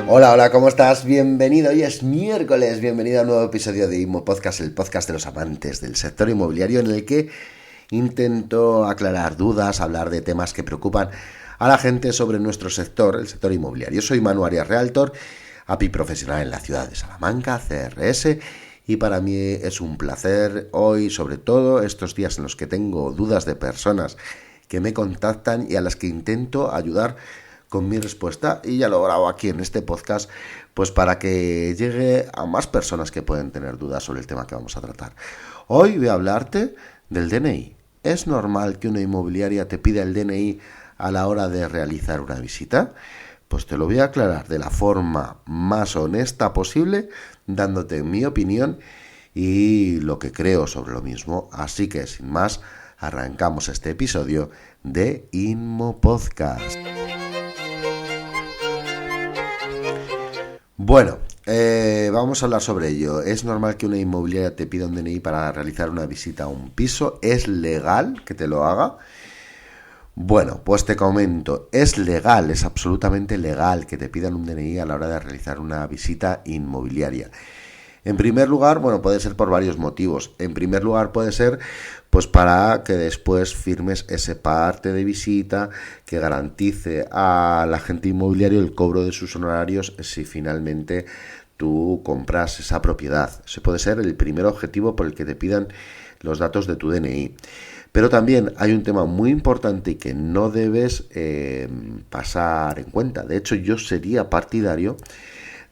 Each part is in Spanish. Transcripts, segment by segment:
Hola, hola, ¿cómo estás? Bienvenido, hoy es miércoles, bienvenido a un nuevo episodio de Inmo Podcast, el podcast de los amantes del sector inmobiliario en el que intento aclarar dudas, hablar de temas que preocupan a la gente sobre nuestro sector, el sector inmobiliario. Soy Manu Arias Realtor, API profesional en la ciudad de Salamanca, CRS, y para mí es un placer hoy, sobre todo estos días en los que tengo dudas de personas que me contactan y a las que intento ayudar con mi respuesta, y ya lo grabo aquí en este podcast pues para que llegue a más personas que pueden tener dudas sobre el tema que vamos a tratar. Hoy voy a hablarte del DNI. ¿Es normal que una inmobiliaria te pida el DNI a la hora de realizar una visita? Pues te lo voy a aclarar de la forma más honesta posible, dándote mi opinión y lo que creo sobre lo mismo. Así que sin más, arrancamos este episodio de Inmo Podcast. Bueno, vamos a hablar sobre ello. ¿Es normal que una inmobiliaria te pida un DNI para realizar una visita a un piso? ¿Es legal que te lo haga? Bueno, pues te comento, es legal, es absolutamente legal que te pidan un DNI a la hora de realizar una visita inmobiliaria. En primer lugar, bueno, puede ser por varios motivos. En primer lugar, puede ser pues para que después firmes ese parte de visita que garantice al agente inmobiliario el cobro de sus honorarios si finalmente tú compras esa propiedad. Ese puede ser el primer objetivo por el que te pidan los datos de tu DNI. Pero también hay un tema muy importante y que no debes pasar en cuenta. De hecho, yo sería partidario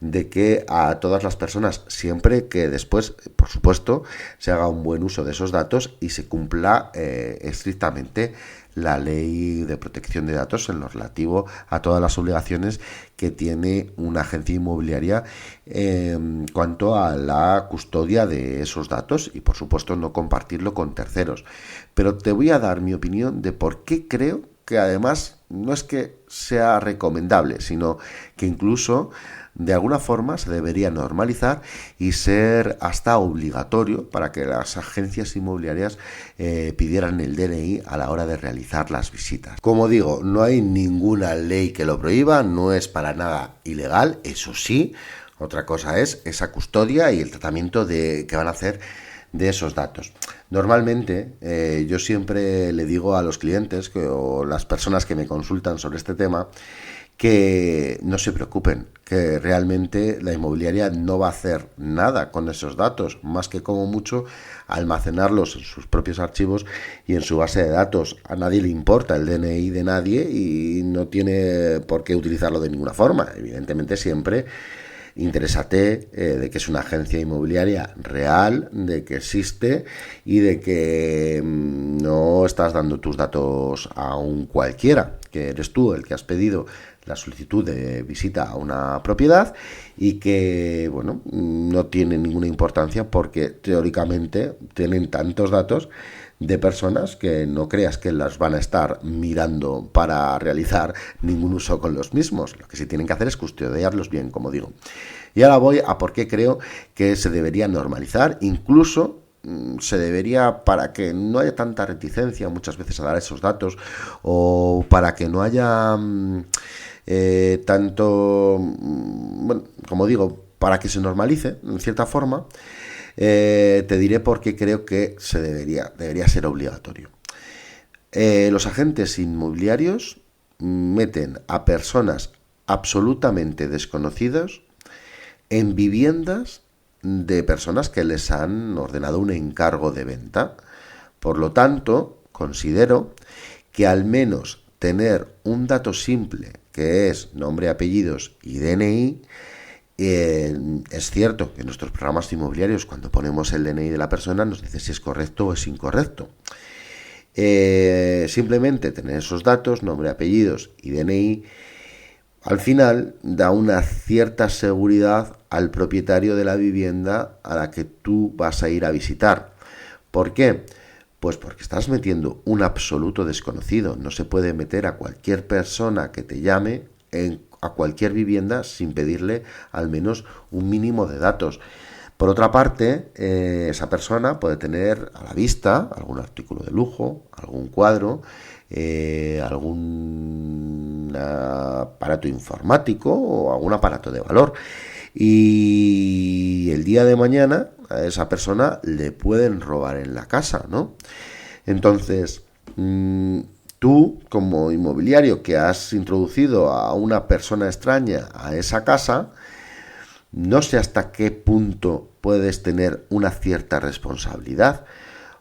de que a todas las personas, siempre que después, por supuesto, se haga un buen uso de esos datos y se cumpla estrictamente la ley de protección de datos en lo relativo a todas las obligaciones que tiene una agencia inmobiliaria en cuanto a la custodia de esos datos y, por supuesto, no compartirlo con terceros. Pero te voy a dar mi opinión de por qué creo que además no es que sea recomendable, sino que incluso de alguna forma se debería normalizar y ser hasta obligatorio para que las agencias inmobiliarias pidieran el DNI a la hora de realizar las visitas. Como digo, no hay ninguna ley que lo prohíba, no es para nada ilegal, eso sí, otra cosa es esa custodia y el tratamiento que van a hacer de esos datos. Normalmente yo siempre le digo a los clientes o las personas que me consultan sobre este tema que no se preocupen, que realmente la inmobiliaria no va a hacer nada con esos datos, más que como mucho almacenarlos en sus propios archivos y en su base de datos. A nadie le importa el DNI de nadie y no tiene por qué utilizarlo de ninguna forma. Evidentemente siempre interésate de que es una agencia inmobiliaria real, de que existe y de que no estás dando tus datos a un cualquiera, que eres tú el que has pedido la solicitud de visita a una propiedad y que, bueno, no tiene ninguna importancia porque teóricamente tienen tantos datos de personas que no creas que las van a estar mirando para realizar ningún uso con los mismos. Lo que sí tienen que hacer es custodiarlos bien, como digo. Y ahora voy a por qué creo que se debería normalizar, incluso se debería, para que no haya tanta reticencia muchas veces a dar esos datos o para que no haya tanto, bueno, como digo, para que se normalice en cierta forma, te diré por qué creo que debería ser obligatorio. Los agentes inmobiliarios meten a personas absolutamente desconocidas en viviendas de personas que les han ordenado un encargo de venta. Por lo tanto, considero que al menos tener un dato simple, que es nombre, apellidos y DNI, es cierto que en nuestros programas inmobiliarios, cuando ponemos el DNI de la persona, nos dice si es correcto o es incorrecto. Simplemente tener esos datos, nombre, apellidos y DNI, al final da una cierta seguridad al propietario de la vivienda a la que tú vas a ir a visitar. ¿Por qué? Pues porque estás metiendo un absoluto desconocido. No se puede meter a cualquier persona que te llame a cualquier vivienda sin pedirle al menos un mínimo de datos. Por otra parte, esa persona puede tener a la vista algún artículo de lujo, algún cuadro, algún un aparato informático o algún aparato de valor. Y el día de mañana a esa persona le pueden robar en la casa, ¿no? Entonces, tú, como inmobiliario que has introducido a una persona extraña a esa casa, no sé hasta qué punto puedes tener una cierta responsabilidad.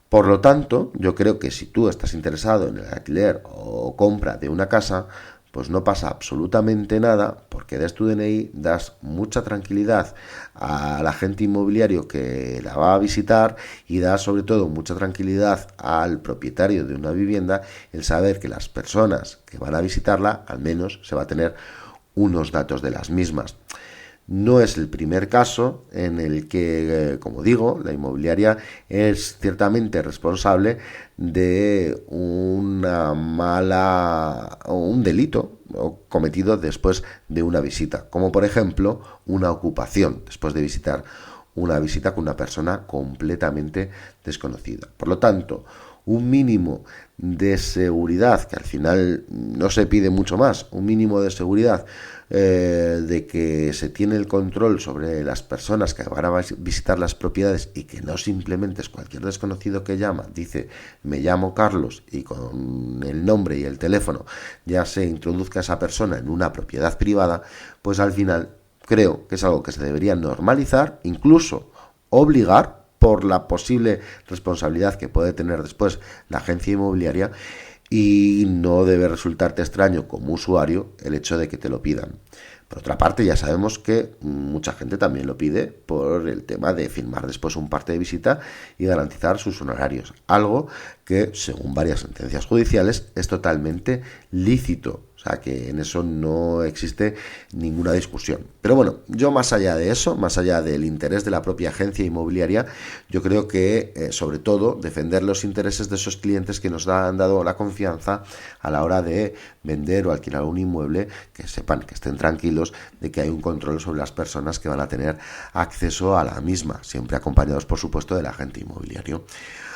Por lo tanto, yo creo que si tú estás interesado en el alquiler o compra de una casa, pues no pasa absolutamente nada, porque das tu DNI, das mucha tranquilidad al agente inmobiliario que la va a visitar y das sobre todo mucha tranquilidad al propietario de una vivienda el saber que las personas que van a visitarla al menos se va a tener unos datos de las mismas. No es el primer caso en el que, como digo, la inmobiliaria es ciertamente responsable de una mala o un delito cometido después de una visita, como por ejemplo una ocupación después de visitar una visita con una persona completamente desconocida. Por lo tanto, un mínimo de seguridad, que al final no se pide mucho más, un mínimo de seguridad de que se tiene el control sobre las personas que van a visitar las propiedades y que no simplemente es cualquier desconocido que llama, dice me llamo Carlos y con el nombre y el teléfono ya se introduzca a esa persona en una propiedad privada, pues al final creo que es algo que se debería normalizar, incluso obligar por la posible responsabilidad que puede tener después la agencia inmobiliaria, y no debe resultarte extraño como usuario el hecho de que te lo pidan. Por otra parte, ya sabemos que mucha gente también lo pide por el tema de firmar después un parte de visita y garantizar sus honorarios, algo que, según varias sentencias judiciales, es totalmente lícito. O sea, que en eso no existe ninguna discusión. Pero bueno, yo más allá de eso, más allá del interés de la propia agencia inmobiliaria, yo creo que, sobre todo, defender los intereses de esos clientes que nos han dado la confianza a la hora de vender o alquilar un inmueble, que sepan, que estén tranquilos de que hay un control sobre las personas que van a tener acceso a la misma, siempre acompañados, por supuesto, del agente inmobiliario.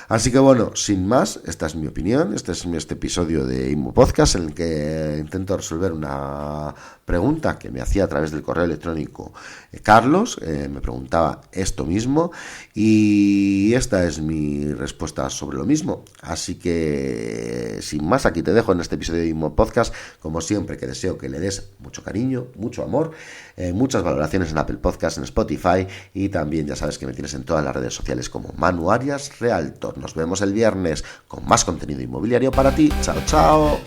Así que bueno, sin más, esta es mi opinión, este es este episodio de Inmo Podcast en el que intento resolver una pregunta que me hacía a través del correo electrónico Carlos, me preguntaba esto mismo y esta es mi respuesta sobre lo mismo. Así que sin más, aquí te dejo en este episodio de Inmo Podcast, como siempre, que deseo que le des mucho cariño, mucho amor, muchas valoraciones en Apple Podcast, en Spotify, y también ya sabes que me tienes en todas las redes sociales como Manu Arias Realtor. Nos vemos el viernes con más contenido inmobiliario para ti. Chao, chao.